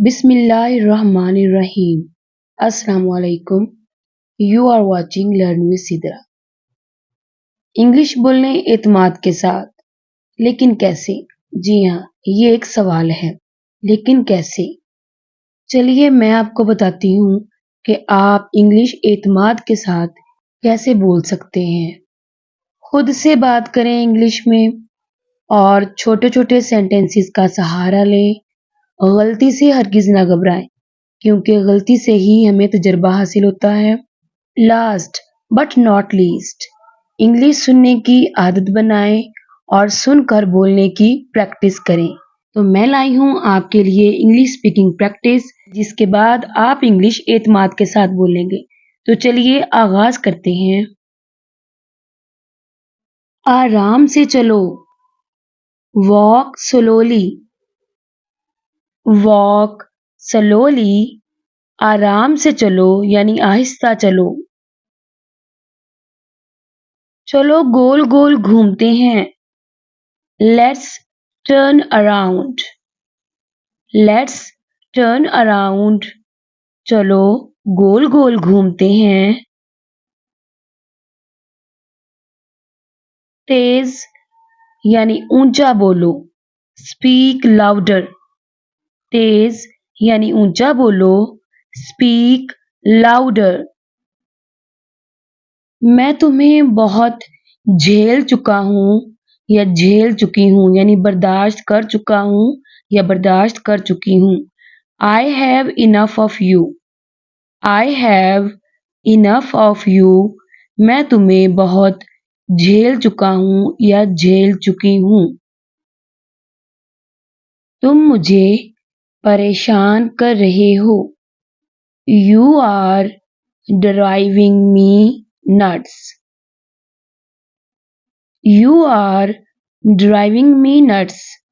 Bismillahirrahmanirrahim. Assalamu alaikum. You are watching Learn with Sidra. English बोलने एतमाद के साथ, लेकिन कैसे? जी हाँ, ये एक सवाल है। लेकिन कैसे? चलिए मैं आपको बताती हूँ कि आप इंग्लिश एतमाद के साथ कैसे बोल सकते हैं। खुद से बात करें इंग्लिश में और छोटे-छोटे सेंटेंसेस का सहारा लें। गलती से हरगिज़ ना घबराएं, क्योंकि गलती से ही हमें तजुर्बा हासिल होता है। Last but not least, English सुनने की आदत बनाएं और सुनकर बोलने की प्रैक्टिस करें। तो मैं लाई हूँ आपके लिए इंग्लिश स्पीकिंग प्रैक्टिस, जिसके बाद आप इंग्लिश एतमाद के साथ बोलेंगे। तो चलिए आगाज करते हैं। आराम से चलो, वॉक स्लोली। वॉक स्लोली, आराम से चलो यानी आहिस्ता चलो। चलो गोल गोल घूमते हैं। Let's turn around. Let's turn around, चलो गोल गोल घूमते हैं। तेज यानी ऊंचा बोलो। Speak louder. तेज यानी ऊंचा बोलो। Speak louder. मैं तुम्हें बहुत झेल चुका हूँ या झेल चुकी हूँ यानी बर्दाश्त कर चुका हूँ या बर्दाश्त कर चुकी हूँ। I have enough of you. I have enough of you, मैं तुम्हें बहुत झेल चुका हूँ या झेल चुकी हूँ। तुम मुझे परेशान कर रहे हो। You are driving me nuts. You are driving me nuts,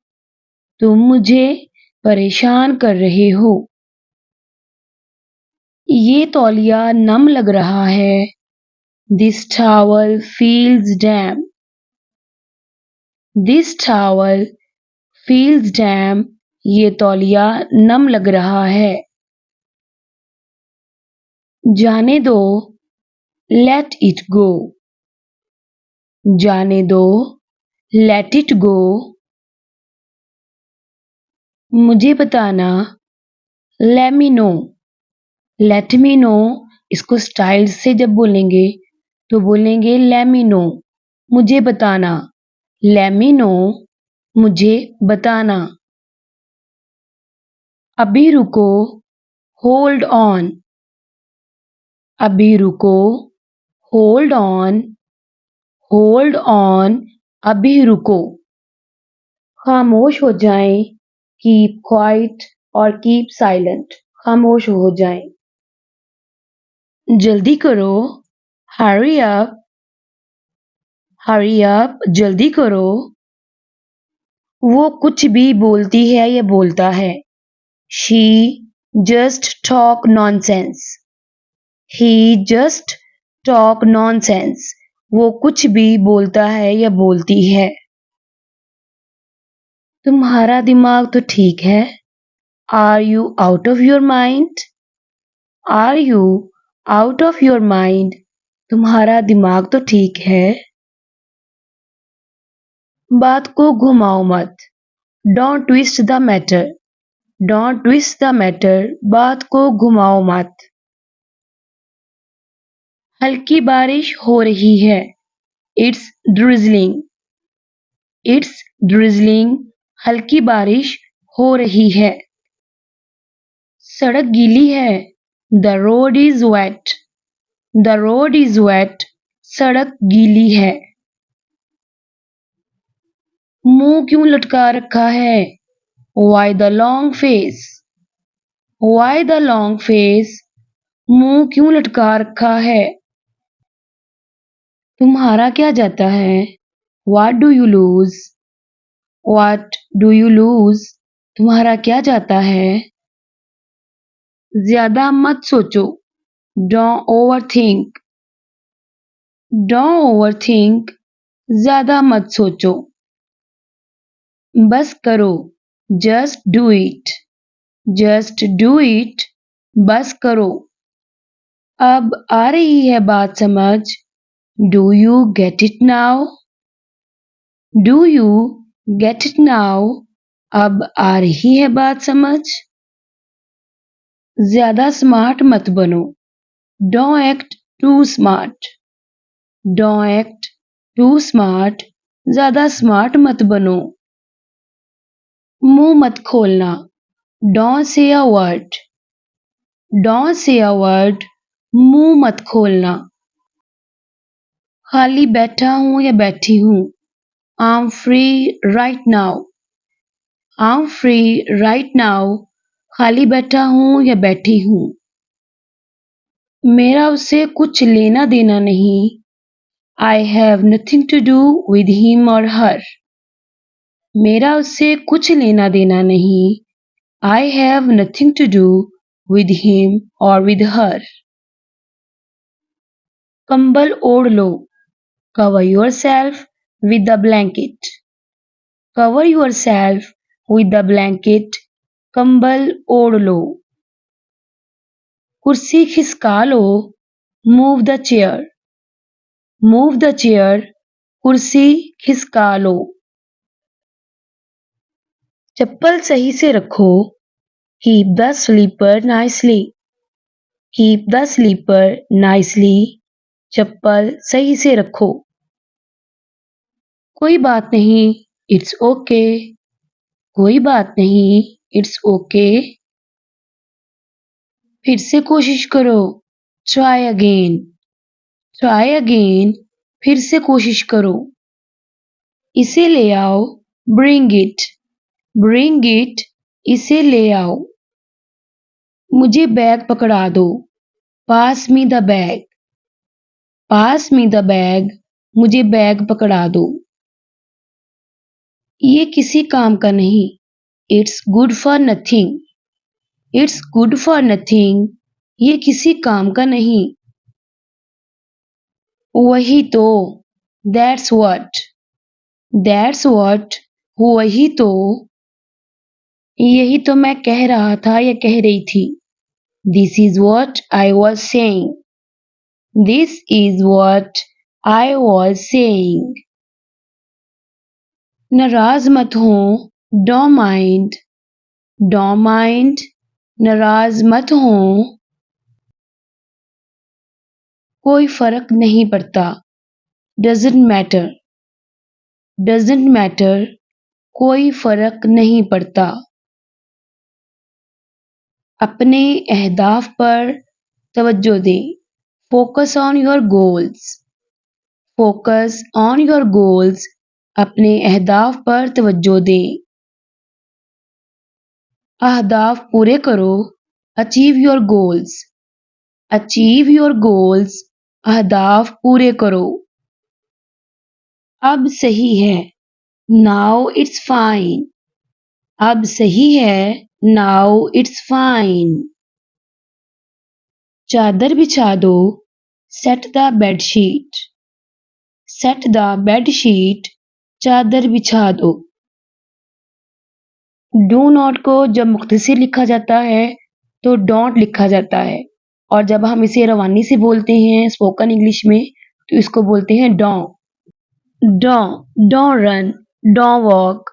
तुम मुझे परेशान कर रहे हो। ये तौलिया नम लग रहा है। This towel feels damp. This towel feels damp. ये तौलिया नम लग रहा है। जाने दो, let it go. जाने दो, let it go. मुझे बताना, let me know. let me know, इसको स्टाइल से जब बोलेंगे तो बोलेंगे let me know, मुझे बताना। let me know, मुझे बताना। अभी रुको, hold on. अभी रुको, hold on. hold on, अभी रुको। खामोश हो जाएं, keep quiet और keep silent, खामोश हो जाएं। जल्दी करो, hurry up. hurry up, जल्दी करो। वो कुछ भी बोलती है या बोलता है। she just talk nonsense. he just talk nonsense, वो कुछ भी बोलता है या बोलती है। तुम्हारा दिमाग तो ठीक है। Are you out of your mind. Are you out of your mind, तुम्हारा दिमाग तो ठीक है। बात को घुमाओ मत। Don't twist the matter. Don't twist the matter, बात को घुमाओ मत। हल्की बारिश हो रही है। It's drizzling. इट्स ड्रिजलिंग, हल्की बारिश हो रही है। सड़क गीली है। The road is wet. The road is wet, सड़क गीली है। मुंह क्यों लटका रखा है। Why the long face. Why the long face, मुंह क्यों लटका रखा है। तुम्हारा क्या जाता है। What do you lose? What do you lose? तुम्हारा क्या जाता है। ज्यादा मत सोचो। Don't overthink. Don't overthink, ज्यादा मत सोचो। बस करो, just do it. Just do it, बस करो। अब आ रही है बात समझ? Do you get it now? Do you get it now? अब आ रही है बात समझ? ज्यादा स्मार्ट मत बनो। Don't act too smart. Don't act too smart. ज्यादा स्मार्ट मत बनो। मुंह मत खोलना। Don't say a word. Don't say a word. मुंह मत खोलना। खाली बैठा हूं या बैठी हूं। I am free right now. I am free right now. खाली बैठा हूं या बैठी हूं। मेरा उससे कुछ लेना देना नहीं। I have nothing to do with him और हर। मेरा उससे कुछ लेना देना नहीं। I have nothing to do with him और विद हर। कंबल ओढ़ लो। Cover yourself with the blanket. Cover yourself with the blanket. कंबल ओढ़ लो। कुर्सी खिसका लो। Move the chair. Move the chair. कुर्सी खिसका लो। चप्पल सही से रखो। Keep the slipper nicely. Keep the slipper nicely. चप्पल सही से रखो। कोई बात नहीं, इट्स ओके। कोई बात नहीं, इट्स ओके। फिर से कोशिश करो। Try again. Try again. फिर से कोशिश करो। इसे ले आओ। Bring it. Bring it. इसे ले आओ। मुझे बैग पकड़ा दो। Pass me the bag. Pass me the bag. मुझे बैग पकड़ा दो। ये किसी काम का नहीं। It's good for nothing. It's good for nothing. ये किसी काम का नहीं। वही तो। That's what. That's what. वही तो। यही तो मैं कह रहा था या कह रही थी। This is what I was saying. This is what I was saying. नाराज मत हो। Don't mind. Don't mind. नाराज मत हो। कोई फर्क नहीं पड़ता। Doesn't matter. Doesn't matter. कोई फर्क नहीं पड़ता। अपने अहदाफ पर तवज्जो दे। Focus on your goals. Focus on your goals. अपने अहदाफ पर तवज्जो दे। अहदाफ पूरे करो। Achieve your goals. Achieve your goals. अहदाफ पूरे करो। अब सही है। Now it's fine. अब सही है। Now it's fine. चादर बिछा दो। Set the bedsheet. Set the bedsheet. चादर बिछा दो। डू नॉट को जब मुख्तसर लिखा जाता है तो डोंट लिखा जाता है, और जब हम इसे रवानी से बोलते हैं स्पोकन इंग्लिश में तो इसको बोलते हैं don't. Don't run. Don't walk.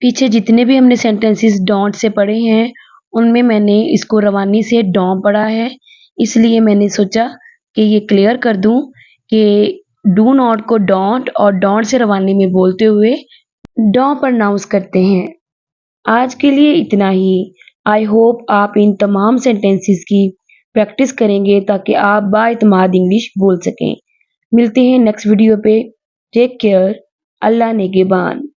पीछे जितने भी हमने सेंटेंसेस डोंट से पढ़े हैं उनमें मैंने इसको रवानी से डों पढ़ा है, इसलिए मैंने सोचा कि ये क्लियर कर दूं कि डू नॉट को डोंट और डोंट से रवानी में बोलते हुए डों प्रोनाउंस करते हैं। आज के लिए इतना ही। आई होप आप इन तमाम सेंटेंसेस की प्रैक्टिस करेंगे ताकि आप बाएतमाद इंग्लिश बोल सकें। मिलते हैं नेक्स्ट वीडियो पे। Take care. अल्लाह नेगेबान।